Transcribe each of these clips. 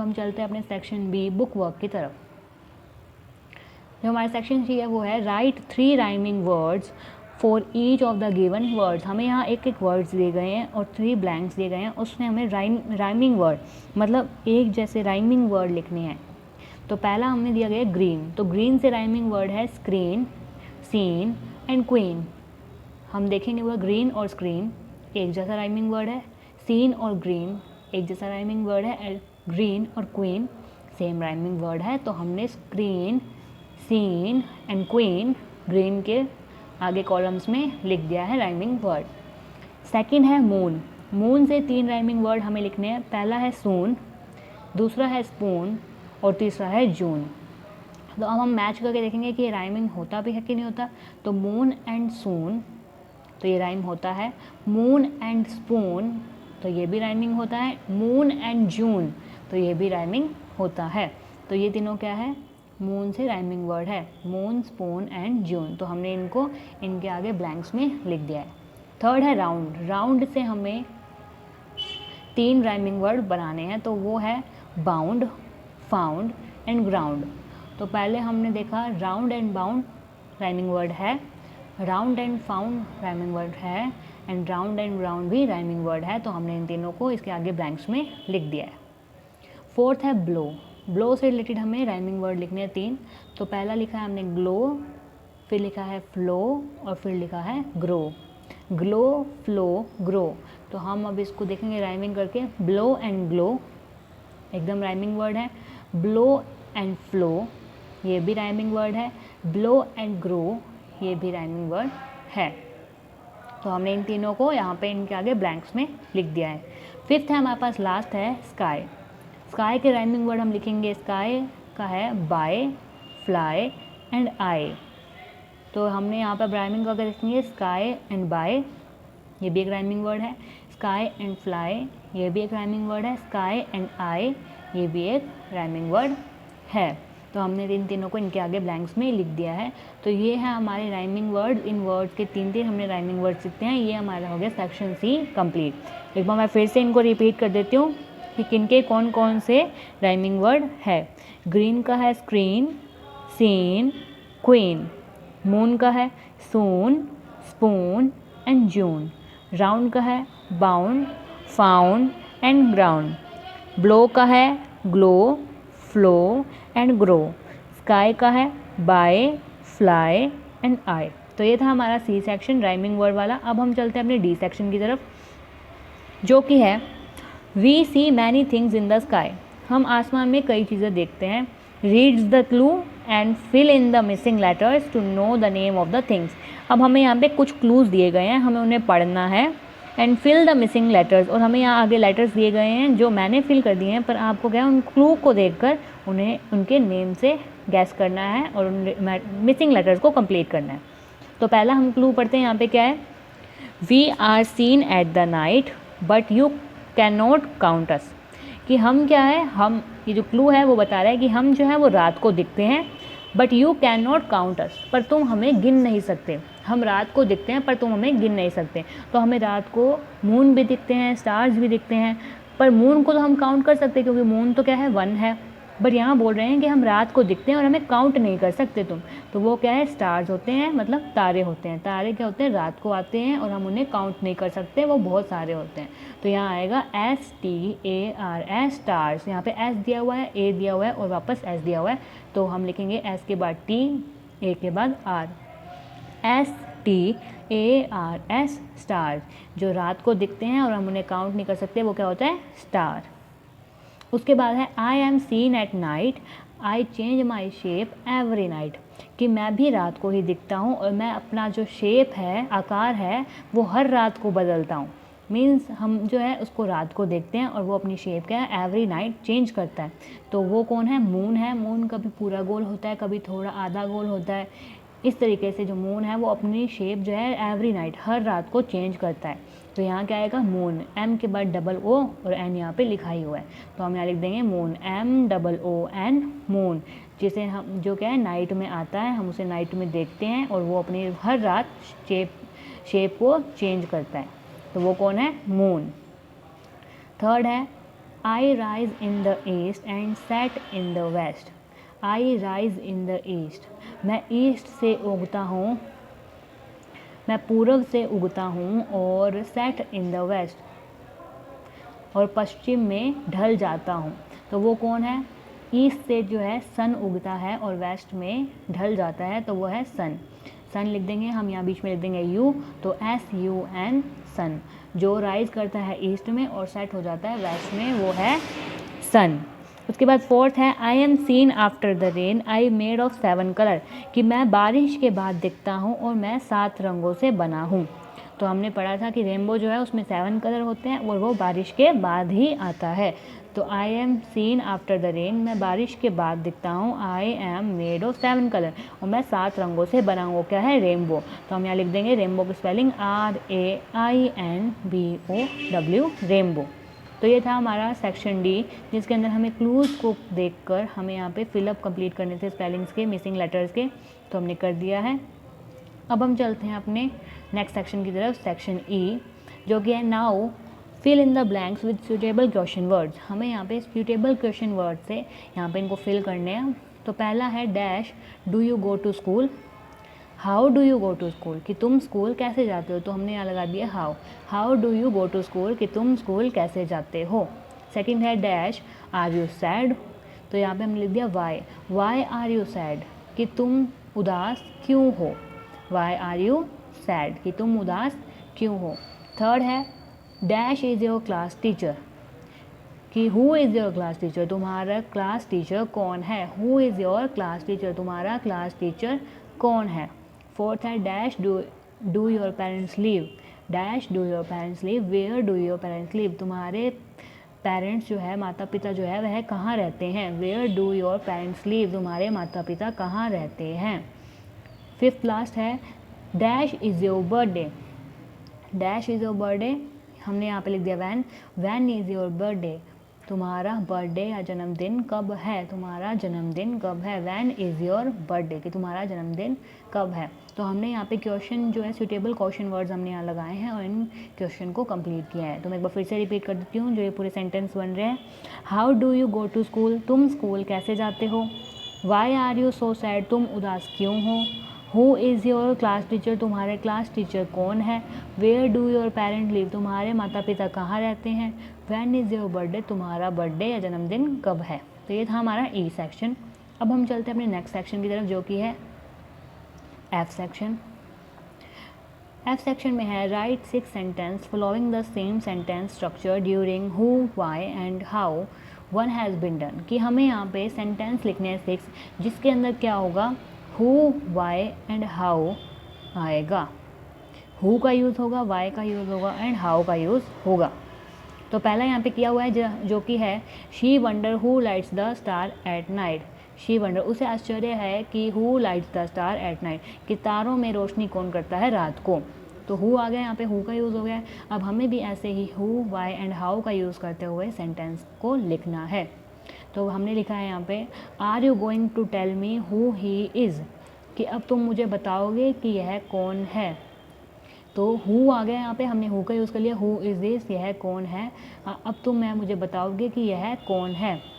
हम चलते हैं अपने सेक्शन बी बुक वर्क की तरफ। जो हमारा सेक्शन सी है वो है right 3 rhyming words for each of the given words. हमें यहाँ एक एक वर्ड्स दिए गए हैं और 3 ब्लैंक्स दिए गए हैं, उसमें हमें राइमिंग वर्ड मतलब एक जैसे राइमिंग वर्ड लिखने हैं। तो पहला हमने दिया गया ग्रीन, तो ग्रीन से राइमिंग वर्ड है स्क्रीन, सीन एंड क्वीन। हम देखेंगे वह ग्रीन और स्क्रीन एक जैसा राइमिंग वर्ड है, सीन और ग्रीन एक जैसा राइमिंग वर्ड है, ग्रीन और क्वीन सेम राइमिंग वर्ड है। तो हमने screen, scene and queen green के आगे कॉलम्स में लिख दिया है राइमिंग वर्ड। सेकंड है मून, मून से 3 राइमिंग वर्ड हमें लिखने हैं। पहला है सून, दूसरा है स्पून और तीसरा है जून। तो अब हम मैच करके देखेंगे कि ये राइमिंग होता भी है कि नहीं होता। तो मून एंड सून तो ये राइम होता है, मून एंड स्पून तो ये भी राइमिंग होता है, मून एंड जून तो ये भी राइमिंग होता है। तो ये तीनों क्या है, मून से राइमिंग वर्ड है, मून, स्पून एंड जून। तो हमने इनको इनके आगे ब्लैंक्स में लिख दिया है। थर्ड है राउंड, राउंड से हमें 3 राइमिंग वर्ड बनाने हैं। तो वो है बाउंड, फाउंड एंड ग्राउंड। तो पहले हमने देखा round and bound rhyming word है, round and found rhyming word है एंड राउंड एंड ग्राउंड भी राइमिंग वर्ड है। तो हमने इन तीनों को इसके आगे ब्लैंक्स में लिख दिया है। फोर्थ है ब्लो, ब्लो से रिलेटेड हमें राइमिंग वर्ड लिखने हैं 3। तो पहला लिखा है हमने ग्लो, फिर लिखा है फ्लो और फिर लिखा है ग्रो। Glow, flow, grow. तो हम अब इसको देखेंगे राइमिंग करके। ब्लो एंड ग्लो एकदम राइमिंग वर्ड है, ब्लो एंड फ्लो ये भी राइमिंग वर्ड है, ब्लो एंड ग्रो ये भी राइमिंग वर्ड है। तो हमने इन तीनों को यहाँ पे इनके आगे ब्लैंक्स में लिख दिया है। फिफ्थ है हमारे पास लास्ट है स्काई, स्काई के राइमिंग वर्ड हम लिखेंगे। स्काई का है बाय, फ्लाई एंड आई। तो हमने यहाँ पर राइमिंग करके लिखेंगे स्काई एंड बाय ये भी एक राइमिंग वर्ड है, स्काई एंड फ्लाई ये भी एक राइमिंग वर्ड है, स्काई एंड आई ये भी एक राइमिंग वर्ड है। तो हमने इन तीनों को इनके आगे ब्लैंक्स में लिख दिया है। तो ये है हमारे राइमिंग वर्ड, इन वर्ड्स के 3 हमने राइमिंग वर्ड सीखते हैं। ये हमारा हो गया सेक्शन सी कंप्लीट। एक बार मैं फिर से इनको रिपीट कर देती हूँ कि किनके कौन कौन से राइमिंग वर्ड है। ग्रीन का है स्क्रीन, सीन, क्वीन। मून का है सून, स्पून एंड जून। राउंड का है bound, found and ground. Blow का है glow, flow and grow. Sky का है बाय, फ्लाई एंड आई। तो ये था हमारा सी सेक्शन राइमिंग वर्ड वाला। अब हम चलते हैं अपने डी सेक्शन की तरफ, जो कि है we see many things in the sky. हम आसमान में कई चीज़ें देखते हैं। Reads the clue and fill in the missing letters to know the name of the things. अब हमें यहाँ पे कुछ क्लूज़ दिए गए हैं, हमें उन्हें पढ़ना है। And fill the missing letters, और हमें यहाँ आगे लेटर्स दिए गए हैं जो मैंने फिल कर दिए हैं, पर आपको क्या है उन क्लू को देखकर उन्हें उनके नेम से गैस करना है और उन मिसिंग लेटर्स को कंप्लीट करना है। तो पहला हम क्लू पढ़ते हैं। यहाँ पे क्या है, we are seen at the night but you can not count us. कि हम क्या है, हम ये जो क्लू है वो बता रहा है कि हम जो है वो रात को दिखते हैं, but you can not count us, पर तुम हमें गिन नहीं सकते। हम रात को दिखते हैं पर तुम हमें गिन नहीं सकते। तो हमें रात को मून भी दिखते हैं, स्टार्स भी दिखते हैं, पर मून को तो हम काउंट कर सकते हैं क्योंकि मून तो क्या है 1 है। बट यहाँ बोल रहे हैं कि हम रात को दिखते हैं और हमें काउंट नहीं कर सकते तुम। तो वो क्या है, स्टार्स होते हैं, मतलब तारे होते हैं। तारे क्या होते हैं, रात को आते हैं और हम उन्हें काउंट नहीं कर सकते, वो बहुत सारे होते हैं। तो यहाँ आएगा STARS स्टार्स। यहाँ पे S दिया हुआ है, A दिया हुआ है और वापस S दिया हुआ है। तो हम लिखेंगे S के बाद T, A के बाद R, STARS स्टार्स। जो रात को दिखते हैं और हम उन्हें काउंट नहीं कर सकते, वो क्या होता है, स्टार। उसके बाद है I am seen at night, I change my shape every night. कि मैं भी रात को ही दिखता हूँ और मैं अपना जो शेप है, आकार है, वो हर रात को बदलता हूँ। मीन्स हम जो है उसको रात को देखते हैं और वो अपनी शेप क्या है, एवरी नाइट चेंज करता है। तो वो कौन है, मून है। मून कभी पूरा गोल होता है, कभी थोड़ा आधा गोल होता है। इस तरीके से जो मून है वो अपनी शेप जो है एवरी नाइट, हर रात को चेंज करता है। तो यहाँ क्या आएगा, मून। M के बाद O और N यहाँ पे लिखा ही हुआ है, तो हम यहाँ लिख देंगे मून, MOON मून। जिसे हम जो क्या है नाइट में आता है, हम उसे नाइट में देखते हैं और वो अपनी हर रात शेप को चेंज करता है। तो वो कौन है, मून। थर्ड है I rise in the east and set in the west. I rise in the east, मैं ईस्ट से उगता हूँ, मैं पूर्व से उगता हूँ, और सेट इन द वेस्ट, और पश्चिम में ढल जाता हूँ। तो वो कौन है? ईस्ट से जो है सन उगता है और वेस्ट में ढल जाता है, तो वो है सन। सन लिख देंगे हम, यहाँ बीच में लिख देंगे यू, तो SUN सन। जो राइज करता है ईस्ट में और सेट हो जाता है वेस्ट में, वो है सन। उसके बाद फोर्थ है I am seen after the rain, I made of 7 colour, कि मैं बारिश के बाद दिखता हूँ और मैं 7 रंगों से बना हूँ। तो हमने पढ़ा था कि रेनबो जो है उसमें 7 कलर होते हैं और वो बारिश के बाद ही आता है। तो I am seen after the rain, मैं बारिश के बाद दिखता हूँ, I am made of 7 colour, और मैं 7 रंगों से बना हूँ। क्या है? रेनबो। तो हम यहाँ लिख देंगे रेनबो की स्पेलिंग RAINBO, रेनबो। तो ये था हमारा सेक्शन डी, जिसके अंदर हमें क्लूज़ को देखकर हमें यहाँ पे फिलअप कंप्लीट करने थे स्पेलिंग्स के, मिसिंग लेटर्स के, तो हमने कर दिया है। अब हम चलते हैं अपने नेक्स्ट सेक्शन की तरफ, सेक्शन ई, जो कि है now fill in the blanks with suitable question words. हमें यहाँ पे सूटेबल क्वेश्चन वर्ड से यहाँ पे इनको फिल करने हैं। तो पहला है dash do you go to school, how do you go to school, कि तुम स्कूल कैसे जाते हो, तो हमने यहाँ लगा दिया how. How do you go to school, कि तुम स्कूल कैसे जाते हो। सेकंड है डैश आर यू सैड, तो यहाँ पे हमने लिख दिया why. Why are you sad, कि तुम उदास क्यों हो। वाई आर यू सैड, कि तुम उदास क्यों हो। थर्ड है dash is your class teacher, कि who is your class teacher, तुम्हारा क्लास टीचर कौन है। Who is your class teacher, तुम्हारा क्लास टीचर कौन है। फोर्थ है dash do your parents live, dash do your parents live, where do your parents live, तुम्हारे parents जो है, माता पिता जो है वह कहाँ रहते हैं। Where do your parents live, तुम्हारे माता पिता कहाँ रहते हैं। फिफ्थ लास्ट है dash is your birthday, dash is your birthday, हमने यहाँ पे लिख दिया वैन इज़ योर बर्थडे, तुम्हारा बर्थडे या जन्मदिन कब है, तुम्हारा जन्मदिन कब है। वैन इज़ योर बर्थडे, कि तुम्हारा जन्मदिन कब है। तो हमने यहाँ पे क्वेश्चन जो है सूटेबल क्वेश्चन वर्ड्स हमने यहाँ लगाए हैं और इन क्वेश्चन को कंप्लीट किया है। तो मैं एक बार फिर से रिपीट कर देती हूँ जो ये पूरे सेंटेंस बन रहे हैं। How do you go to school, तुम स्कूल कैसे जाते हो। Why are you so sad, तुम उदास क्यों हो। Who is your class teacher, तुम्हारे क्लास टीचर कौन है। Where do your parent live, तुम्हारे माता पिता कहाँ रहते हैं। वैन इज़ योर बर्थडे, तुम्हारा बर्थडे या जन्मदिन कब है। तो ये था हमारा ई सेक्शन। अब हम चलते हैं अपने नेक्स्ट सेक्शन की तरफ, जो कि है एफ सेक्शन। एफ सेक्शन में है right 6 sentence following the same sentence structure during who Y and how one has been done, कि हमें यहाँ पे सेंटेंस लिखने हैं 6, जिसके अंदर क्या होगा, हु वाई एंड हाउ आएगा। हु का यूज़ होगा, वाई का यूज़ होगा एंड हाउ का यूज़ होगा। तो पहला यहाँ पे किया हुआ है जो कि है she wonder who lights the star at night. She wonder, उसे आश्चर्य है कि who lights the star at night, कि तारों में रोशनी कौन करता है रात को। तो हु आ गया, यहाँ पे हु का यूज़ हो गया है। अब हमें भी ऐसे he who Y and how का यूज़ करते हुए सेंटेंस को लिखना है। तो हमने लिखा है यहाँ पे are you going to tell me who he is, कि अब तुम मुझे बताओगे कि यह कौन है। तो हु आ गया यहाँ पे, हमने हु का यूज़ कर लिया, हु इज़ दिस, यह कौन है। अब तुम मैं मुझे बताओगे कि यह कौन है।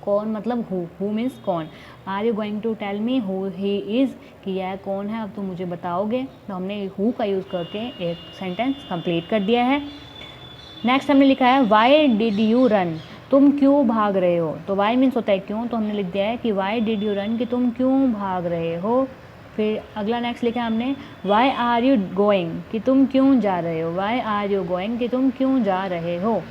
कौन मतलब हु मीन्स कौन। Are you going to tell me who he is, कि यह कौन है, अब तुम मुझे बताओगे। तो हमने हु का यूज़ करके एक सेंटेंस कंप्लीट कर दिया है। नेक्स्ट हमने लिखा है वाई डिड यू रन, तुम क्यों भाग रहे हो। तो वाई मीन्स होता है क्यों, तो हमने लिख दिया है कि वाई डिड यू रन, कि तुम क्यों भाग रहे हो। फिर अगला नेक्स्ट लिखा है हमने वाई आर यू गोइंग, कि तुम क्यों जा रहे हो। वाई आर यू गोइंग, कि तुम क्यों जा रहे हो।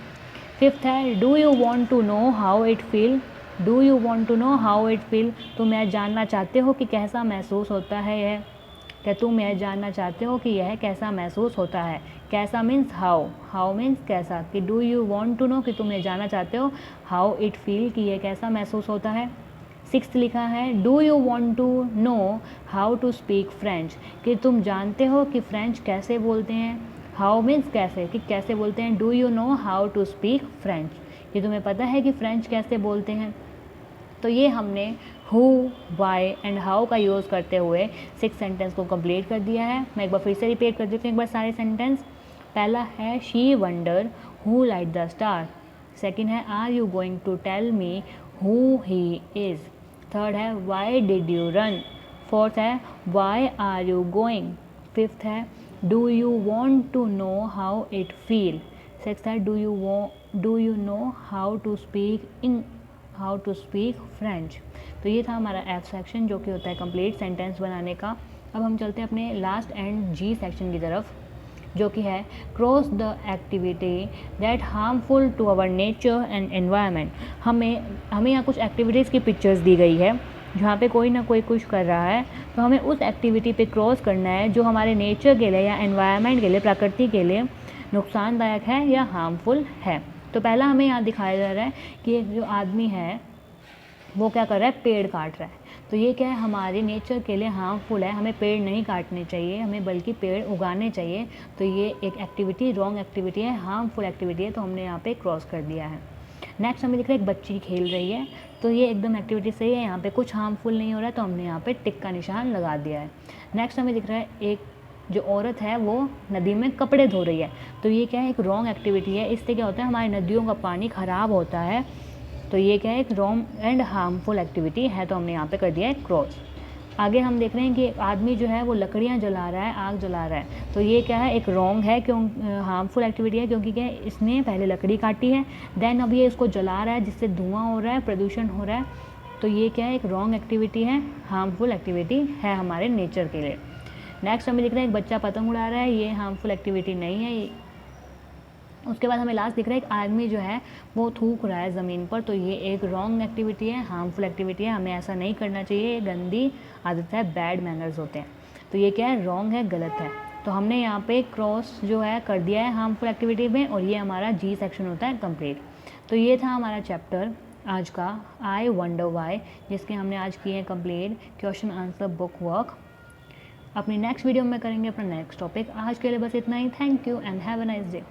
फिफ्थ है do you want to know how it feel, do you want to know how it feel, तुम यह जानना चाहते हो कि कैसा महसूस होता है यह। क्या तुम यह जानना चाहते हो कि यह कैसा महसूस होता है। कैसा मीन्स हाउ, हाउ मीन्स कैसा, कि do you want to know, कि तुम यह जानना चाहते हो, हाउ इट फील, कि यह कैसा महसूस होता है। सिक्स्थ लिखा है do you want to know how to speak French, कि तुम जानते हो कि फ्रेंच कैसे बोलते हैं। हाउ मीन्स कैसे, कि कैसे बोलते हैं। Do you know how to speak French, कि तुम्हें पता है कि फ्रेंच कैसे बोलते हैं। तो ये हमने हु वाई एंड हाउ का यूज़ करते हुए 6 सेंटेंस को कंप्लीट कर दिया है। मैं एक बार फिर से रिपीट कर देती हूँ एक बार सारे सेंटेंस। पहला है she wonder who light the star, second है are you going to tell me who he is, third है why did you run, fourth है why are you going, fifth है do you want to know how it feel, sixth है do you know how to speak French. तो ये था हमारा F section जो कि होता है कंप्लीट सेंटेंस बनाने का। अब हम चलते हैं अपने लास्ट एंड जी सेक्शन की तरफ जो कि है cross the activity that harmful to our nature and environment. हमें यहाँ कुछ एक्टिविटीज़ की पिक्चर्स दी गई है जहाँ पे कोई ना कोई कुछ कर रहा है, तो हमें उस एक्टिविटी पे क्रॉस करना है जो हमारे नेचर के लिए या एनवायरनमेंट के लिए, प्रकृति के लिए नुकसानदायक है या हार्मफुल है। तो पहला हमें यहाँ दिखाया जा रहा है कि एक जो आदमी है वो क्या कर रहा है, पेड़ काट रहा है। तो ये क्या है, हमारे नेचर के लिए हार्मफुल है, हमें पेड़ नहीं काटने चाहिए, हमें बल्कि पेड़ उगाने चाहिए। तो ये एक एक्टिविटी रॉन्ग एक्टिविटी है, हार्मफुल एक्टिविटी है, तो हमने यहाँ पे क्रॉस कर दिया है। नेक्स्ट हमें दिख रहा है एक बच्ची खेल रही है, तो ये एकदम एक्टिविटी सही है, यहाँ पे कुछ हार्मफुल नहीं हो रहा है, तो हमने यहाँ पे टिक का निशान लगा दिया है। नेक्स्ट हमें दिख रहा है एक जो औरत है वो नदी में कपड़े धो रही है, तो ये क्या है, एक रॉन्ग एक्टिविटी है। इससे क्या होता है, हमारी नदियों का पानी ख़राब होता है, तो ये क्या है, एक रॉन्ग एंड हार्मफुल एक्टिविटी है, तो हमने यहाँ पे कर दिया है क्रॉस। आगे हम देख रहे हैं कि एक आदमी जो है वो लकड़ियाँ जला रहा है, आग जला रहा है, तो ये क्या है, एक रॉन्ग है, क्यों हार्मफुल एक्टिविटी है, क्योंकि क्या है, इसने पहले लकड़ी काटी है, देन अब ये इसको जला रहा है जिससे धुआं हो रहा है, प्रदूषण हो रहा है, तो ये क्या है, एक रॉन्ग एक्टिविटी है, हार्मफुल एक्टिविटी है हमारे नेचर के लिए। नेक्स्ट हमें दिख रहा है एक बच्चा पतंग उड़ा रहा है, ये हार्मफुल एक्टिविटी नहीं है। उसके बाद हमें लास्ट दिख रहा है एक आदमी जो है वो थूक रहा है ज़मीन पर, तो ये एक रॉन्ग एक्टिविटी है, हार्मफुल एक्टिविटी है, हमें ऐसा नहीं करना चाहिए, ये गंदी आदत है, बैड मैनर्स होते हैं। तो ये क्या है, रॉन्ग है, गलत है। तो हमने यहाँ पे क्रॉस जो है कर दिया है हार्मफुल एक्टिविटी में, और ये हमारा जी सेक्शन होता है कंप्लीट। तो ये था हमारा चैप्टर आज का आई वंडर वाई, जिसके हमने आज किए हैं complete question answer book work. अपनी नेक्स्ट वीडियो में करेंगे अपना नेक्स्ट टॉपिक। आज के लिए बस इतना ही। Thank you and have a nice day.